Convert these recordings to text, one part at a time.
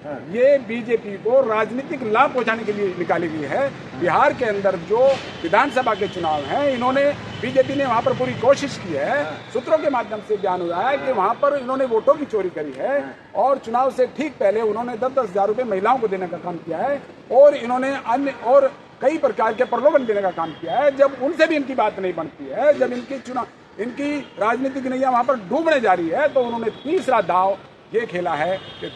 ये बीजेपी को राजनीतिक लाभ पहुंचाने के लिए निकाली गई है। बिहार के अंदर जो विधानसभा के चुनाव हैं, इन्होंने बीजेपी ने वहां पर पूरी कोशिश की है। सूत्रों के माध्यम से बयान हुआ है कि वहां पर इन्होंने वोटों की चोरी करी है और चुनाव से ठीक पहले उन्होंने 10-10 हजार रुपए महिलाओं को देने का काम किया है और इन्होंने अन्य और कई प्रकार के प्रलोभन देने का काम किया है। जब उनसे भी इनकी बात नहीं बनती है, जब इनकी राजनीतिक नैया वहां पर डूबने जा रही है, तो उन्होंने तीसरा दाव ये खेला है कि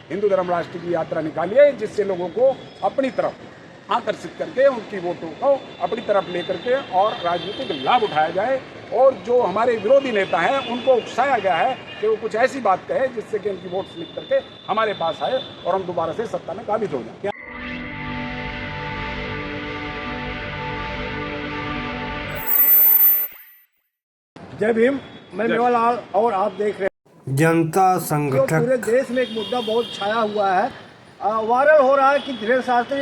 हिंदू धर्म राष्ट्र की यात्रा निकाली है, जिससे लोगों को अपनी तरफ आकर्षित करके उनकी वोटों को अपनी तरफ लेकर के और राजनीतिक लाभ उठाया जाए। और जो हमारे विरोधी नेता हैं, उनको उकसाया गया है कि वो कुछ ऐसी बात कहे जिससे कि उनकी वोट स्लिप करके हमारे पास आए और हम दोबारा से सत्ता में काबिज हो जाए। जय भीम। मैं मेवालाल और आप देख रहे हैं जनता संगठन। तो पूरे देश में एक मुद्दा बहुत छाया हुआ है, वायरल हो रहा है कि धीरेन्द्र शास्त्री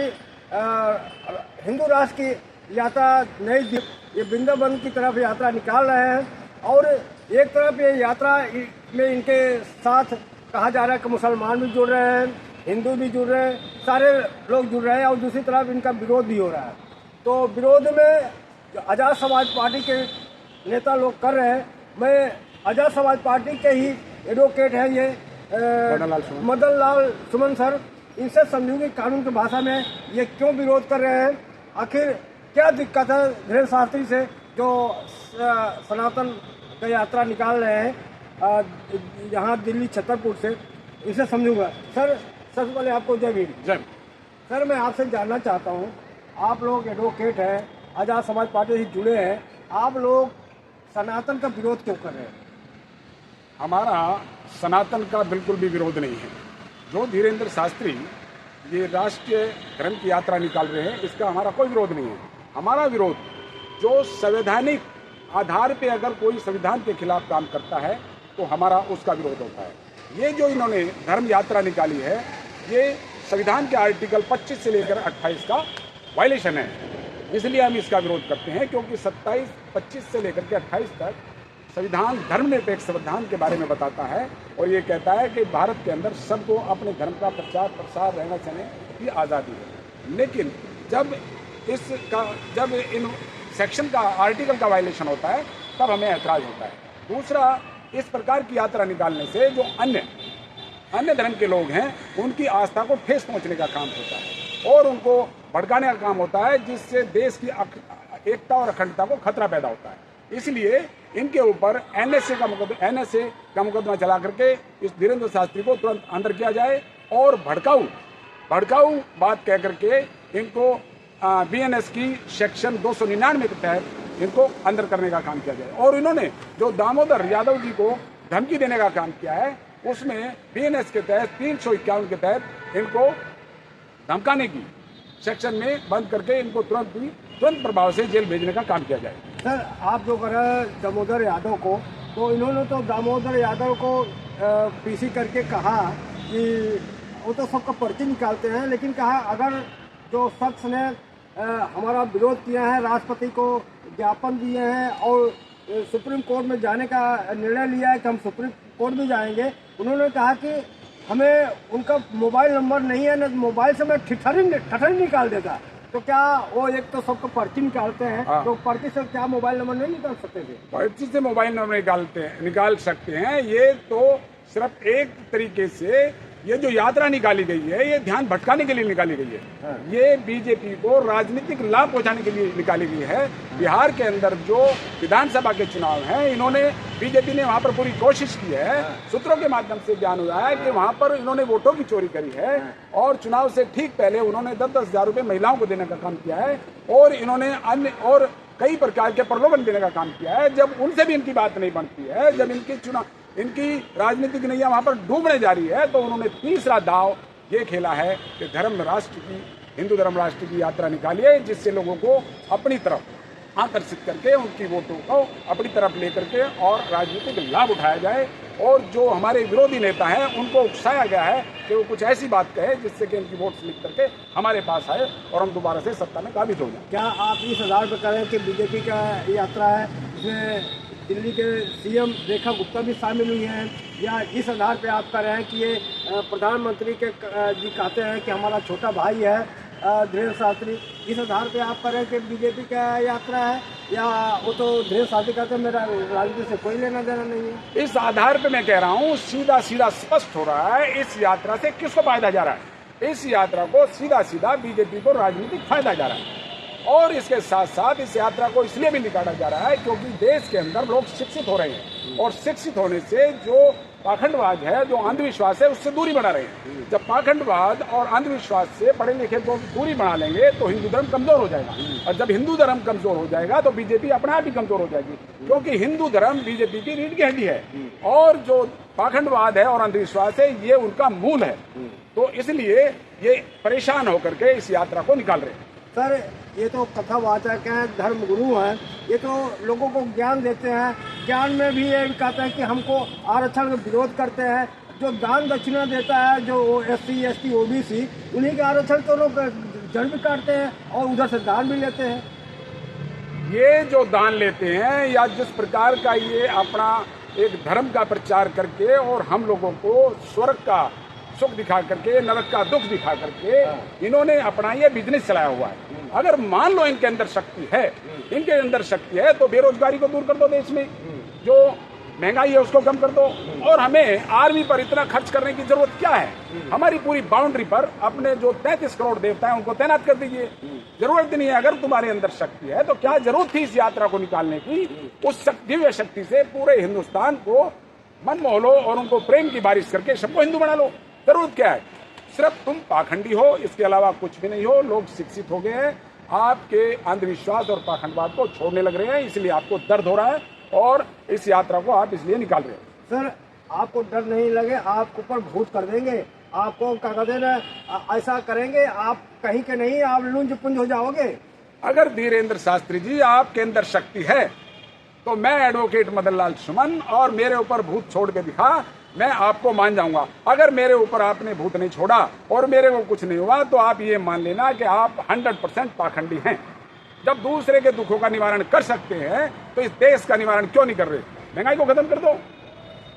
हिंदू राष्ट्र की यात्रा नई दिल्ली ये वृंदावन की तरफ यात्रा निकाल रहे हैं और एक तरफ ये यात्रा में इनके साथ कहा जा रहा है कि मुसलमान भी जुड़ रहे हैं, हिंदू भी जुड़ रहे हैं, सारे लोग जुड़ रहे हैं और दूसरी तरफ इनका विरोध भी हो रहा है। तो विरोध में आज़ाद समाज पार्टी के नेता लोग कर रहे हैं। मैं आज़ाद समाज पार्टी के ही एडवोकेट हैं ये मदन लाल सुमन सर, इनसे समझूंगी कानून की भाषा में ये क्यों विरोध कर रहे हैं, आखिर क्या दिक्कत है धीरेन्द्र शास्त्री से जो सनातन का यात्रा निकाल रहे हैं यहाँ दिल्ली छतरपुर से, इसे समझूंगा। सर सबसे पहले आपको जय भीम। जय। सर मैं आपसे जानना चाहता हूँ, आप लोग एडवोकेट हैं, आज़ाद समाज पार्टी से जुड़े हैं, आप लोग सनातन का विरोध क्यों कर रहे हैं? हमारा सनातन का बिल्कुल भी विरोध नहीं है। जो धीरेन्द्र शास्त्री ये राष्ट्रीय धर्म की यात्रा निकाल रहे हैं, इसका हमारा कोई विरोध नहीं है। हमारा विरोध जो संवैधानिक आधार पे अगर कोई संविधान के खिलाफ काम करता है तो हमारा उसका विरोध होता है। ये जो इन्होंने धर्म यात्रा निकाली है, ये संविधान के आर्टिकल 25 से लेकर 28 का वायलेशन है। इसलिए हम इसका विरोध करते हैं क्योंकि 25 से लेकर के 28 तक संविधान धर्मनिरपेक्ष संविधान के बारे में बताता है और ये कहता है कि भारत के अंदर सबको अपने धर्म का प्रचार प्रसार रहना सहने की आज़ादी है। लेकिन जब इन सेक्शन का आर्टिकल का वायलेशन होता है तब हमें ऐतराज होता है। दूसरा, इस प्रकार की यात्रा निकालने से जो अन्य धर्म के लोग हैं उनकी आस्था को ठेस पहुंचने का काम होता है और उनको भड़काने का काम होता है, जिससे देश की एकता और अखंडता को खतरा पैदा होता है। इसलिए इनके ऊपर एनएसए का मुकदमा चला करके इस धीरेन्द्र शास्त्री को तुरंत अंदर किया जाए और भड़काऊ बात कह करके इनको बीएनएस की सेक्शन 299 के तहत इनको अंदर करने का काम किया जाए। और इन्होंने जो दामोदर यादव जी को धमकी देने का काम किया है, उसमें बीएनएस के तहत 351 के तहत इनको धमकाने की सेक्शन में बंद करके इनको तुरंत प्रभाव से जेल भेजने का काम किया जाए। सर आप जो कर रहे हैं दामोदर यादव को, तो इन्होंने तो दामोदर यादव को पीसी करके कहा कि वो तो सबका पर्ची निकालते हैं, लेकिन कहा अगर जो शख्स ने हमारा विरोध किया है, राष्ट्रपति को ज्ञापन दिए हैं और सुप्रीम कोर्ट में जाने का निर्णय लिया है कि हम सुप्रीम कोर्ट भी जाएंगे, उन्होंने कहा कि हमें उनका मोबाइल नंबर नहीं है, न मोबाइल से मैं ठठरी निकाल देता। तो क्या वो एक तो सबको पर्ची निकालते हैं, तो पर्ची से क्या मोबाइल नंबर नहीं निकाल सकते थे? पर्ची से मोबाइल नंबर निकाल सकते हैं। ये तो सिर्फ एक तरीके से ये जो यात्रा निकाली गई है, ये ध्यान भटकाने के लिए निकाली गई है। ये बीजेपी को राजनीतिक लाभ पहुंचाने के लिए निकाली गई है। बिहार के अंदर जो विधानसभा के चुनाव हैं, इन्होंने बीजेपी ने वहां पर पूरी कोशिश की है। सूत्रों के माध्यम से बयान हुआ है कि वहां पर इन्होंने वोटों की चोरी करी है और चुनाव से ठीक पहले उन्होंने 10-10 हजार रुपए महिलाओं को देने का काम किया है और इन्होंने अन्य और कई प्रकार के प्रलोभन देने का काम किया है। जब उनसे भी इनकी बात नहीं बनती है, जब इनकी राजनीतिक नैया वहां पर डूबने जा रही है, तो उन्होंने तीसरा दाव ये खेला है कि हिंदू धर्म राष्ट्र की यात्रा निकाली है, जिससे लोगों को अपनी तरफ आकर्षित करके उनकी वोटों को अपनी तरफ लेकर के और राजनीतिक लाभ उठाया जाए। और जो हमारे विरोधी नेता हैं, उनको उकसाया गया है कि वो कुछ ऐसी बात कहे जिससे कि इनकी वोट स्लिप करके हमारे पास आए और हम दोबारा से सत्ता में काबिज हो जाए। क्या आप इस आधार पर कह रहे हैं कि बीजेपी का यात्रा है, इसमें दिल्ली के सीएम रेखा गुप्ता भी शामिल हुई हैं, या इस आधार पे आप कह रहे हैं कि ये प्रधानमंत्री के जी कहते हैं कि हमारा छोटा भाई है धीरेन्द्र शास्त्री, इस आधार पे आप कह रहे हैं कि बीजेपी का यात्रा है, या वो तो धीरेन्द्र शास्त्री कहते हैं मेरा राजनीति से कोई लेना देना नहीं है? इस आधार पे मैं कह रहा हूँ, सीधा सीधा स्पष्ट हो रहा है इस यात्रा से किसको फायदा जा रहा है। इस यात्रा को सीधा सीधा बीजेपी को राजनीतिक फायदा जा रहा है, और इसके साथ साथ इस यात्रा को इसलिए भी निकाला जा रहा है क्योंकि देश के अंदर लोग शिक्षित हो रहे हैं, और शिक्षित होने से जो पाखंडवाद है, जो अंधविश्वास है, उससे दूरी बना रहे हैं। जब पाखंडवाद और अंधविश्वास से पढ़े लिखे को दूरी बना लेंगे तो हिंदू धर्म कमजोर हो जाएगा, और जब हिंदू धर्म कमजोर हो जाएगा तो बीजेपी अपने आप ही कमजोर हो जाएगी, क्योंकि हिंदू धर्म बीजेपी की रीढ़ की हड्डी है, और जो पाखंडवाद है और अंधविश्वास है ये उनका मूल है। तो इसलिए ये परेशान होकर के इस यात्रा को निकाल रहे हैं। सर, ये तो कथावाचक हैं, धर्म गुरु हैं, ये तो लोगों को ज्ञान देते हैं, ज्ञान में भी ये कहते हैं कि हमको आरक्षण का विरोध करते हैं। जो दान दक्षिणा देता है, जो SC ST OBC, उन्हीं के आरक्षण तो लोग जड़ भी काटते हैं और उधर से दान भी लेते हैं। ये जो दान लेते हैं या जिस प्रकार का ये अपना एक धर्म का प्रचार करके और हम लोगों को स्वर्ग का सुख दिखा करके नरक का दुख दिखा करके इन्होंने अपना ये बिजनेस चलाया हुआ है। अगर मान लो इनके अंदर शक्ति है तो बेरोजगारी को दूर कर दो, देश में जो महंगाई है उसको कम कर दो, और हमें आर्मी पर इतना खर्च करने की जरूरत क्या है। हमारी पूरी बाउंड्री पर अपने जो 33 करोड़ देवता हैं उनको तैनात कर दीजिए, जरूरत नहीं है। अगर तुम्हारे अंदर शक्ति है तो क्या जरूरत थी इस यात्रा को निकालने की? उस दिव्य शक्ति से पूरे हिंदुस्तान को मन मोह लो और उनको प्रेम की बारिश करके सबको हिंदू बना लो। जरूरत क्या है? सिर्फ तुम पाखंडी हो, इसके अलावा कुछ भी नहीं हो। लोग शिक्षित हो गए हैं, आपके अंधविश्वास और पाखंडवाद को छोड़ने लग रहे हैं, इसलिए आपको दर्द हो रहा है और इस यात्रा को आप इसलिए निकाल रहे हैं। सर, आपको डर नहीं लगे? आपके ऊपर भूत कर देंगे, आपको क्या कहते हैं ऐसा करेंगे, आप कहीं के नहीं, आप लुंज पुंज हो जाओगे। अगर धीरेन्द्र शास्त्री जी आपके अंदर शक्ति है तो मैं एडवोकेट मदन लाल सुमन और मेरे ऊपर भूत छोड़ के दिखा, मैं आपको मान जाऊंगा। अगर मेरे ऊपर आपने भूत नहीं छोड़ा और मेरे को कुछ नहीं हुआ तो आप ये मान लेना कि आप 100% पाखंडी हैं। जब दूसरे के दुखों का निवारण कर सकते हैं तो इस देश का निवारण क्यों नहीं कर रहे? महंगाई को खत्म कर दो,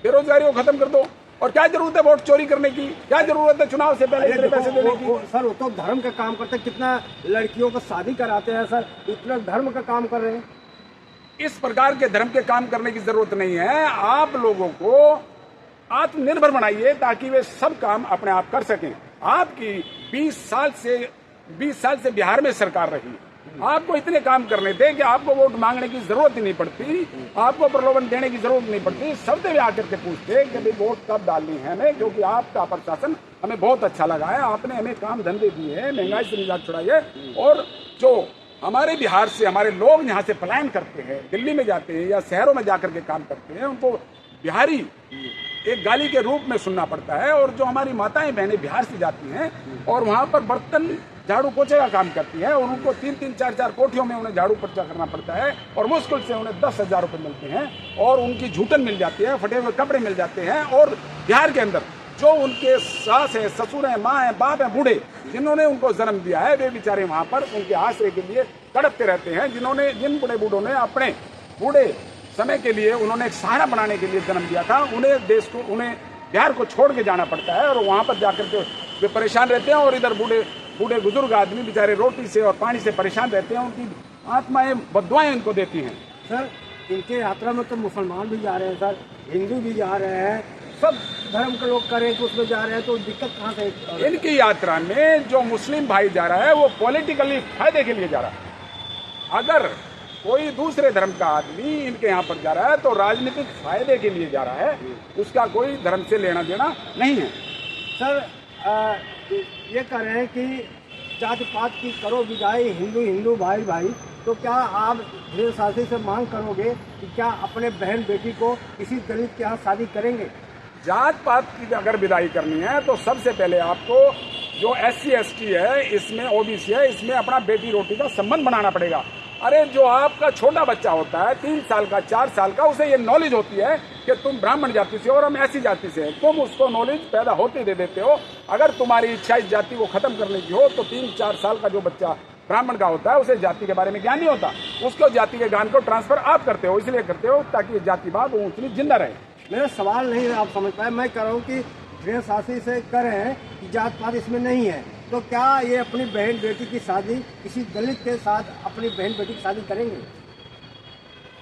बेरोजगारी को खत्म कर दो, और क्या जरूरत है वोट चोरी करने की? क्या जरूरत है चुनाव से पहले इतने पैसे देने की? सर, वो तो धर्म का काम करते हैं, कितना लड़कियों को शादी कराते हैं सर, इतना धर्म का काम कर रहे हैं। इस प्रकार के धर्म के काम करने की जरूरत नहीं है। आप लोगों को आत्मनिर्भर बनाइए ताकि वे सब काम अपने आप कर सकें। आपकी 20 साल से बिहार में सरकार रही, आपको इतने काम करने थे कि आपको वोट मांगने की जरूरत ही नहीं पड़ती, आपको प्रलोभन देने की जरूरत नहीं पड़ती। सब देवे आकर के पूछते कि भाई वोट कब डालनी है हमें, क्योंकि आपका प्रशासन हमें बहुत अच्छा लगा है, आपने हमें काम धंधे दिए हैं, महंगाई से निजात छुड़ाई है। और जो हमारे बिहार से हमारे लोग यहाँ से पलायन करते हैं, दिल्ली में जाते हैं या शहरों में जाकर के काम करते हैं, उनको बिहारी एक गाली के रूप में सुनना पड़ता है। और जो हमारी माताएं बहनें बिहार से जाती हैं और वहाँ पर बर्तन झाड़ू पोछे का काम करती हैं और उनको 3-3, 4-4 कोठियों में उन्हें झाड़ू पोछा करना पड़ता है और मुश्किल से उन्हें 10,000 रुपये मिलते हैं और उनकी झूठन मिल जाती है, फटे हुए कपड़े मिल जाते हैं। और बिहार के अंदर जो उनके सास है, ससुर है, माँ है, बाप है, बूढ़े जिन्होंने उनको जन्म दिया है, वे बेचारे वहाँ पर उनके आश्रय के लिए तड़पते रहते हैं। जिन बूढ़े बूढ़ों ने अपने बूढ़े समय के लिए उन्होंने एक सहारा बनाने के लिए जन्म दिया था, उन्हें बिहार को छोड़ के जाना पड़ता है और वहाँ पर जाकर के वे परेशान रहते हैं। और इधर बूढ़े बुजुर्ग आदमी बेचारे रोटी से और पानी से परेशान रहते हैं, उनकी आत्माएं बद्दुआएं इनको देती हैं। सर, इनके यात्रा में तो मुसलमान भी जा रहे हैं सर, हिंदू भी जा रहे हैं, सब धर्म के लोग करें तो उसमें जा रहे हैं, तो दिक्कत कहाँ से? इनकी यात्रा में जो मुस्लिम भाई जा रहा है वो पॉलिटिकली फायदे के लिए जा रहा है। अगर कोई दूसरे धर्म का आदमी इनके यहाँ पर जा रहा है तो राजनीतिक फायदे के लिए जा रहा है, उसका कोई धर्म से लेना देना नहीं है। सर, ये कह रहे हैं कि जाति पात की करो विदाई, हिंदू भाई भाई, तो क्या आप धीरेन्द्र शास्त्री से मांग करोगे कि क्या अपने बहन बेटी को किसी दलित के यहाँ शादी करेंगे? जात पात की अगर विदाई करनी है तो सबसे पहले आपको जो SC ST है, इसमें OBC है, इसमें अपना बेटी रोटी का संबंध बनाना पड़ेगा। अरे जो आपका छोटा बच्चा होता है 3 साल का, 4 साल का, उसे ये नॉलेज होती है कि तुम ब्राह्मण जाति से हो और हम ऐसी जाति से हैं, तुम उसको नॉलेज पैदा होते दे देते हो। अगर तुम्हारी इच्छा इस जाति को खत्म करने की हो तो 3-4 साल का जो बच्चा ब्राह्मण का होता है उसे जाति के बारे में ज्ञान नहीं होता, उसको जाति के ज्ञान को ट्रांसफर आप करते हो, इसलिए करते हो ताकि जातिवाद ऊंच नीच जिंदा रहे। मेरा सवाल नहीं आप समझ पाए, मैं कह रहा हूँ कि धीरेन्द्र शास्त्री से कह रहे हैं कि जात पात इसमें नहीं है, तो क्या ये अपनी बहन बेटी की शादी किसी दलित के साथ अपनी बहन बेटी की शादी करेंगे?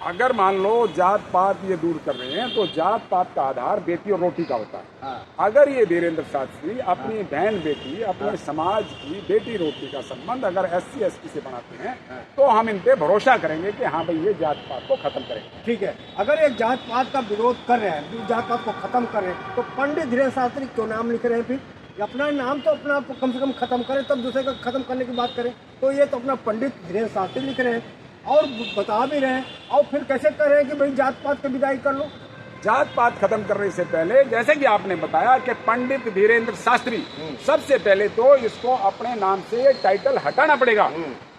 अगर मान लो जात पात ये दूर कर रहे हैं तो जात पात का आधार बेटी और रोटी का होता है। हाँ। अगर ये धीरेन्द्र शास्त्री अपनी बहन बेटी अपने समाज की बेटी रोटी का संबंध अगर SC ST से बनाते हैं तो हम इन पे भरोसा करेंगे कि हाँ भाई ये जात पात को खत्म करेंगे। ठीक है, अगर ये जात पात का विरोध कर रहे हैं, जात पात को खत्म कर रहे हैं, तो पंडित धीरेन्द्र शास्त्री क्यों नाम लिख रहे हैं? फिर अपना नाम तो अपना कम से कम खत्म करें, तब दूसरे का खत्म करने की बात करें। तो ये तो अपना पंडित धीरेन्द्र शास्त्री लिख रहे हैं और बता भी रहे हैं, और फिर कैसे कर रहे हैं कि भाई जात पात की विदाई कर लो? जात पात खत्म करने से पहले जैसे कि आपने बताया कि पंडित धीरेन्द्र शास्त्री, सबसे पहले तो इसको अपने नाम से ये टाइटल हटाना पड़ेगा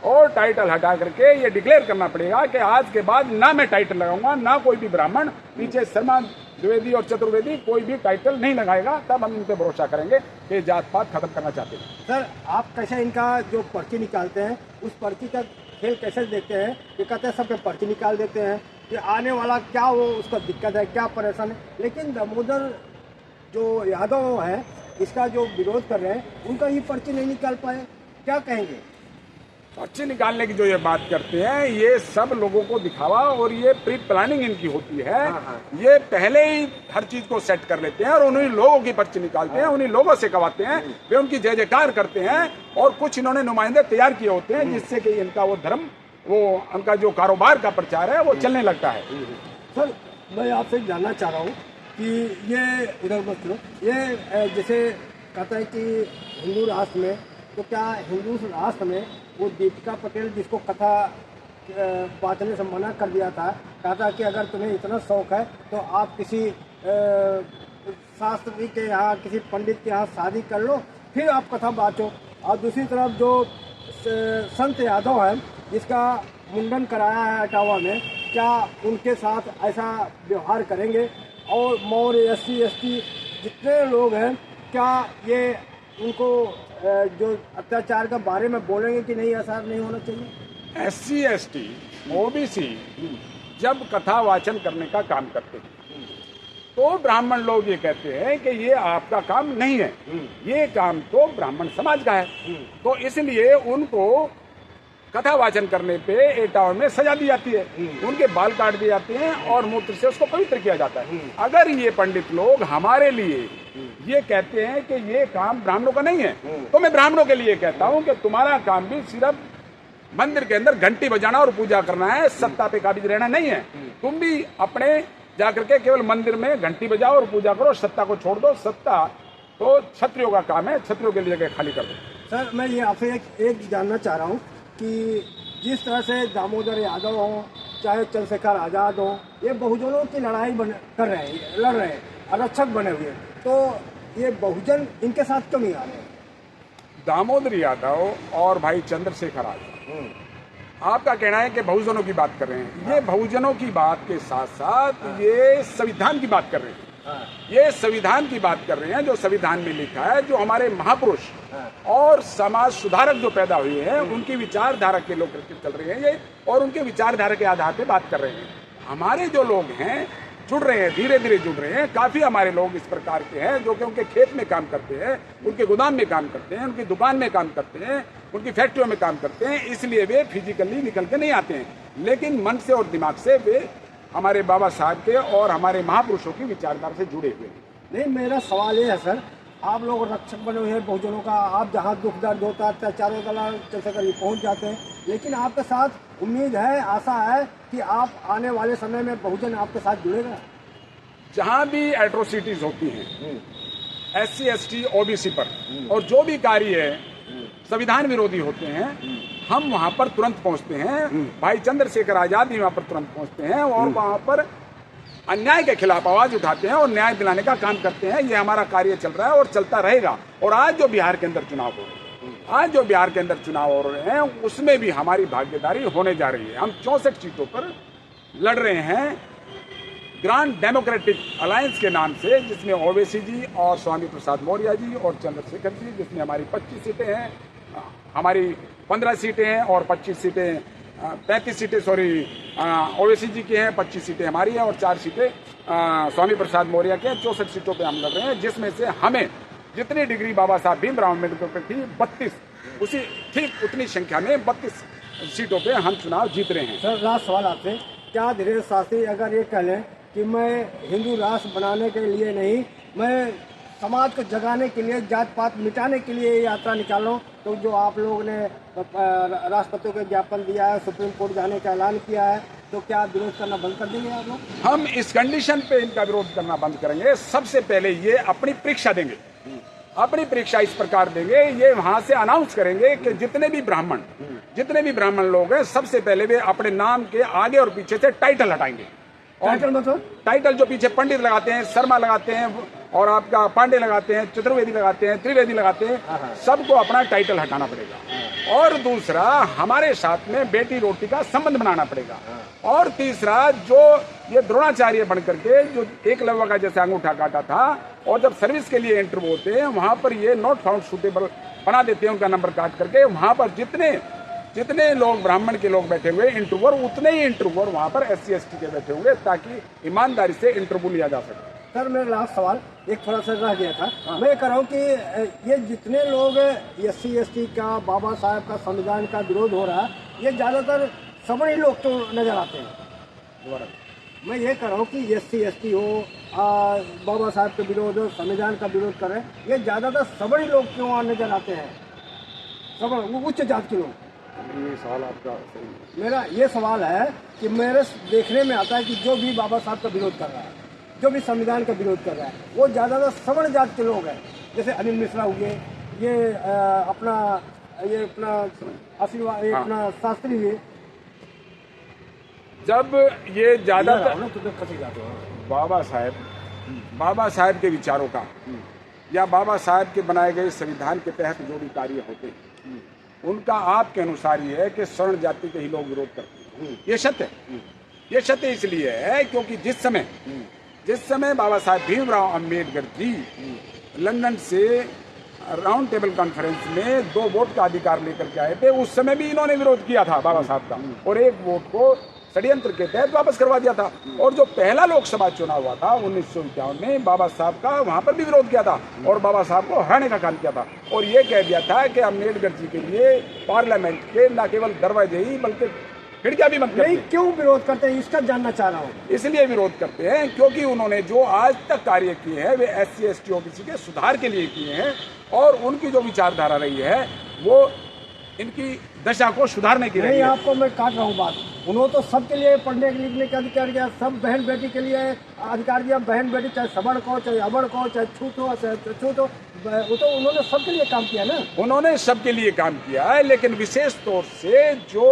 और टाइटल हटा करके ये डिक्लेयर करना पड़ेगा कि आज के बाद ना मैं टाइटल लगाऊंगा, ना कोई भी ब्राह्मण पीछे शर्मा द्विवेदी और चतुर्वेदी कोई भी टाइटल नहीं लगाएगा। तब हम इन पे भरोसा करेंगे कि जात पात खत्म करना चाहते हैं। सर, आप कैसे इनका जो पर्ची निकालते हैं उस पर्ची का खेल कैसे देखते हैं? ये कहते हैं सबके पर्ची निकाल देते हैं कि आने वाला क्या वो उसका दिक्कत है, क्या परेशान है, लेकिन दामोदर जो यादव है इसका जो विरोध कर रहे हैं उनका ही पर्ची नहीं निकाल पाए, क्या कहेंगे? पर्ची निकालने की जो ये बात करते हैं ये सब लोगों को दिखावा और ये प्री प्लानिंग इनकी होती है। ये पहले ही हर चीज को सेट कर लेते हैं और उन्हीं लोगों की पर्ची निकालते हैं, उन्हीं लोगों से करवाते हैं, वे उनकी जय जयकार करते हैं और कुछ इन्होंने नुमाइंदे तैयार किए होते हैं जिससे कि इनका वो धर्म, वो उनका जो कारोबार का प्रचार है वो चलने लगता है। सर, मैं आपसे जानना चाह रहा हूँ कि ये इधर मत करो, ये जैसे कहता है कि हिंदू राष्ट्र में, तो क्या हिंदू राष्ट्र में वो दीपिका पटेल जिसको कथा वाचने से मना कर दिया था, कहा था कि अगर तुम्हें इतना शौक है तो आप किसी शास्त्री के यहाँ, किसी पंडित के यहाँ शादी कर लो, फिर आप कथा बाँचो। और दूसरी तरफ जो संत यादव है जिसका मुंडन कराया है अटावा में, क्या उनके साथ ऐसा व्यवहार करेंगे? और मौर्य SC ST जितने लोग हैं, क्या ये उनको जो अत्याचार के बारे में बोलेंगे कि नहीं, ऐसा नहीं होना चाहिए? SC ST OBC जब कथा वाचन करने का काम करते हैं तो ब्राह्मण लोग ये कहते हैं कि ये आपका काम नहीं है, ये काम तो ब्राह्मण समाज का है, तो इसलिए उनको कथा वाचन करने पे एटावा में सजा दी जाती है, उनके बाल काट दिए जाते हैं और मूत्र से उसको पवित्र किया जाता है। अगर ये पंडित लोग हमारे लिए ये कहते हैं कि ये काम ब्राह्मणों का नहीं है, तो मैं ब्राह्मणों के लिए कहता हूँ कि तुम्हारा काम भी सिर्फ मंदिर के अंदर घंटी बजाना और पूजा करना है, सत्ता पे काबिज रहना नहीं है। तुम भी अपने जाकर के केवल मंदिर में घंटी बजाओ और पूजा करो, सत्ता को छोड़ दो। सत्ता तो क्षत्रियों का काम है, क्षत्रियों के लिए जगह खाली कर दो। सर, मैं ये आपसे एक जानना चाह रहा हूँ कि जिस तरह से दामोदर यादव हो चाहे चंद्रशेखर आज़ाद हो, ये बहुजनों की लड़ाई कर रहे हैं, लड़ रहे हैं, आरक्षक बने हुए, तो ये बहुजन इनके साथ क्यों नहीं आ रहे? दामोदर यादव और भाई चंद्रशेखर आज़ाद, आपका कहना है कि बहुजनों की बात कर रहे हैं, ये बहुजनों की बात के साथ साथ ये संविधान की बात कर रहे हैं। ये संविधान की बात कर रहे हैं, जो संविधान में लिखा है, जो हमारे महापुरुष और समाज सुधारक जो पैदा हुए हैं उनकी विचारधारा के लोग चल रहे हैं ये, और उनके विचारधारा के आधार पे बात कर रहे हैं। हमारे जो लोग हैं जुड़ रहे हैं, धीरे धीरे जुड़ रहे हैं। काफी हमारे लोग इस प्रकार के हैं जो कि उनके खेत में काम करते हैं, उनके गोदाम में काम करते हैं, उनकी दुकान में काम करते हैं, उनकी फैक्ट्रियों में काम करते हैं, इसलिए वे फिजिकली निकल के नहीं आते हैं, लेकिन मन से और दिमाग से वे हमारे बाबा साहब के और हमारे महापुरुषों की विचारधारा से जुड़े हुए हैं। नहीं, मेरा सवाल ये है सर, आप लोग रक्षक बने हुए हैं बहुजनों का, आप जहाँ दुख दर्द होता है, अत्याचारों का चंद्रशेखर पहुँच जाते हैं, लेकिन आपके साथ उम्मीद है, आशा है कि आप आने वाले समय में बहुजन आपके साथ जुड़ेगा। जहाँ भी एट्रोसिटीज होती हैं SC ST OBC पर और जो भी कार्य संविधान विरोधी होते हैं, हम वहाँ पर तुरंत पहुँचते हैं। भाई चंद्रशेखर आज़ाद भी वहाँ पर तुरंत पहुँचते हैं और वहाँ पर अन्याय के खिलाफ आवाज उठाते हैं और न्याय दिलाने का काम करते हैं। ये हमारा कार्य चल रहा है और चलता रहेगा। और आज जो बिहार के अंदर चुनाव हो रहे हैं, आज जो बिहार के अंदर चुनाव हो रहे हैं, उसमें भी हमारी भागीदारी होने जा रही है। हम 64 सीटों पर लड़ रहे हैं ग्रांड डेमोक्रेटिक अलायंस के नाम से, जिसमें ओवैसी जी और स्वामी प्रसाद मौर्य जी और चंद्रशेखर जी, जिसमें हमारी 25 सीटें हैं। हमारी 15 सीटें हैं और 25 सीटें 35 सीटें ओवैसी जी की हैं, 25 सीटें हमारी हैं और 4 सीटें स्वामी प्रसाद मौर्य के हैं। 64 सीटों पे हम लड़ रहे हैं, जिसमें से हमें जितनी डिग्री बाबा साहब भीमराव अम्बेडकर पर थी 32, उसी ठीक उतनी संख्या में 32 सीटों पे हम चुनाव जीत रहे हैं। सर लास्ट सवाल आपसे, क्या धीरेन्द्र शास्त्री अगर ये कह लें कि मैं हिंदू राष्ट्र बनाने के लिए नहीं, मैं समाज को जगाने के लिए, जात पात मिटाने के लिए ये यात्रा निकाल रहा हूँ, तो जो आप लोगों ने राष्ट्रपति को ज्ञापन दिया है, सुप्रीम कोर्ट जाने का ऐलान किया है, तो क्या आप विरोध करना बंद कर देंगे आप लोग? हम इस कंडीशन पे इनका विरोध करना बंद करेंगे। सबसे पहले ये अपनी परीक्षा देंगे, अपनी परीक्षा इस प्रकार देंगे, ये वहां से अनाउंस करेंगे कि जितने भी ब्राह्मण लोग हैं, सबसे पहले वे अपने नाम के आगे और पीछे से टाइटल हटाएंगे। टाइटल मतलब? टाइटल जो पीछे पंडित लगाते हैं, शर्मा लगाते हैं और आपका पांडे लगाते हैं, चतुर्वेदी लगाते हैं, त्रिवेदी लगाते हैं, सबको अपना टाइटल हटाना पड़ेगा। और दूसरा, हमारे साथ में बेटी रोटी का संबंध बनाना पड़ेगा। और तीसरा, जो ये द्रोणाचार्य बन करके जो एकलव्य का जैसे अंगूठा काटा था और जब सर्विस के लिए इंटरव्यू होते हैं, वहां पर ये नॉट फाउंड सूटेबल बना देते हैं उनका नंबर काट करके। वहां पर जितने लोग ब्राह्मण के लोग बैठे हुए इंटरव्यूअर, उतने ही इंटरव्यूअर वहां पर SC ST के बैठे होंगे, ताकि ईमानदारी से इंटरव्यू लिया जा सके। सर मेरा लास्ट सवाल एक थोड़ा सा रह गया था, मैं कह रहा हूँ कि ये जितने लोग SC ST का, बाबा साहब का संविधान का विरोध हो रहा है, ये ज़्यादातर सबड़ी लोग तो नजर आते हैं। दोबारा मैं ये कह रहा हूँ कि SC ST हो, बाबा साहब के विरोध हो, संविधान का विरोध कर रहे हैं, ये ज़्यादातर सबड़ी लोग क्यों नजर आते हैं, सबड़ उच्च जात के लोग? ये सवाल आपका सही है। मेरा ये सवाल है कि मेरे देखने में आता है कि जो भी बाबा साहब का विरोध कर रहा है, जो भी संविधान का विरोध कर रहा है, वो ज़्यादातर सवर्ण जात के लोग हैं। जैसे अनिल मिश्रा हुए, ये अपना आशीर्वाद, ये अपना शास्त्री हुए। जब ये ज्यादातर बाबा साहब के विचारों का या बाबा साहब के बनाए गए संविधान के तहत जो भी कार्य होते हैं, उनका आपके अनुसार ये है कि स्वर्ण जाति के ही लोग विरोध करते हैं। ये सत्य है। ये सत्य इसलिए है क्योंकि जिस समय बाबा साहब भीमराव अम्बेडकर जी लंदन से राउंड टेबल कॉन्फ्रेंस में 2 वोट का अधिकार लेकर के आए थे, उस समय भी इन्होंने विरोध किया था बाबा साहब का, और 1 वोट को षड्यंत्र के तहत वापस करवा दिया था। और जो पहला लोकसभा चुनाव हुआ था 1951 में, बाबा साहब का वहां पर भी विरोध किया था और बाबा साहब को हराने का काम किया था, और ये कह दिया था कि अम्बेडकर जी के लिए पार्लियामेंट के न केवल दरवाजे ही बल्कि खिड़कियां भी बंद करते हैं। क्यों विरोध करते हैं, इसका जानना चाह रहा हूँ। इसलिए विरोध करते हैं क्योंकि उन्होंने जो आज तक कार्य किए हैं वे SC ST OBC के सुधार के लिए किए हैं, और उनकी जो विचारधारा रही है वो इनकी दशा को सुधारने की रही है। आपको मैं काट रहा हूँ बात, उन्होंने तो सबके लिए पढ़ने लिखने का अधिकार दिया, सब बहन बेटी के लिए अधिकार दिया। बहन बेटी चाहे सबड़ को, चाहे अबड़ को, चाहे छूत हो, चाहे छूत हो, वो तो उन्होंने सबके लिए काम किया ना। उन्होंने सबके लिए काम किया है, लेकिन विशेष तौर से जो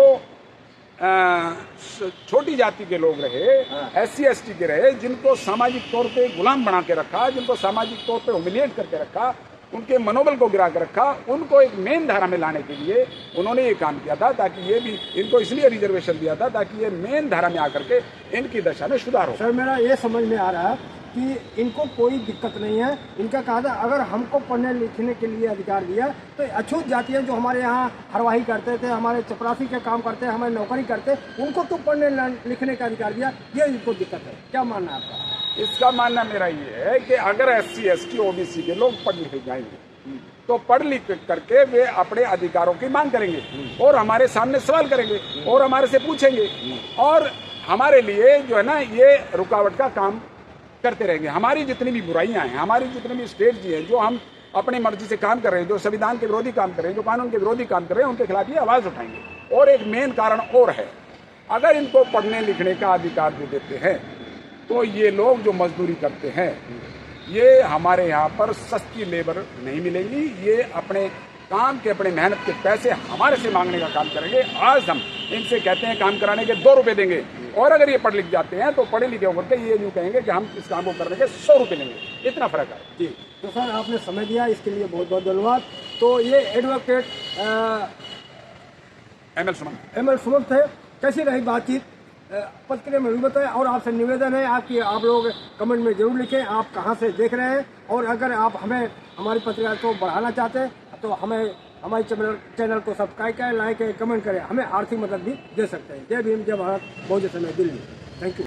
छोटी जाति के लोग रहे, SC ST के रहे, जिनको सामाजिक तौर पे गुलाम बना के रखा, जिनको सामाजिक तौर पे ह्यूमिलिएट करके रखा, उनके मनोबल को गिरा कर रखा, उनको एक मेन धारा में लाने के लिए उन्होंने ये काम किया था, ताकि ये भी इनको इसलिए रिजर्वेशन दिया था ताकि ये मेन धारा में आकर के इनकी दशा में सुधार हो। सर मेरा ये समझ में आ रहा है कि इनको कोई दिक्कत नहीं है। इनका कहा था अगर हमको पढ़ने लिखने के लिए अधिकार दिया तो अछूत जातियाँ जो हमारे यहाँ हरवाही करते थे, हमारे चपरासी के काम करते, हमारे नौकरी करते, उनको तो पढ़ने लिखने का अधिकार दिया, ये इनको दिक्कत है। क्या मानना है आपका? इसका मानना मेरा ये है कि अगर SC ST OBC के लोग पढ़ लिखे जाएंगे तो पढ़ लिख करके वे अपने अधिकारों की मांग करेंगे और हमारे सामने सवाल करेंगे और हमारे से पूछेंगे, और हमारे लिए जो है ना ये रुकावट का काम करते रहेंगे। हमारी जितनी भी बुराइयां हैं, हमारी जितनी भी स्ट्रेटजी है, जो हम अपनी मर्जी से काम कर रहे हैं, जो संविधान के विरोधी काम कर रहे हैं, जो कानून के विरोधी काम कर रहे हैं, उनके खिलाफ ये आवाज उठाएंगे। और एक मेन कारण और है, अगर इनको पढ़ने लिखने का अधिकार दे देते हैं तो ये लोग जो मजदूरी करते हैं, ये हमारे यहाँ पर सस्ती लेबर नहीं मिलेंगी, ये अपने काम के, अपने मेहनत के पैसे हमारे से मांगने का काम करेंगे। आज हम इनसे कहते हैं काम कराने के 2 रुपए देंगे, और अगर ये पढ़ लिख जाते हैं तो पढ़े लिखे होकर के ये यूँ कहेंगे कि हम इस काम को करने के 100 रुपए लेंगे। इतना फर्क है जी। तो सर आपने समय दिया, इसके लिए बहुत बहुत धन्यवाद। तो ये एडवोकेट ML सुमन थे। कैसी रही बातचीत, प्रतिक्रिया में भी बताएं, और आपसे निवेदन है आप लोग कमेंट में जरूर लिखें आप कहां से देख रहे हैं, और अगर आप हमें हमारी पत्रिका को बढ़ाना चाहते हैं तो हमें हमारे चैनल को सब्सक्राइब करें, लाइक करें, कमेंट करें। हमें आर्थिक मदद भी दे सकते हैं। जय भीम, जय भारत, बहुत समय दिल्ली। Thank you.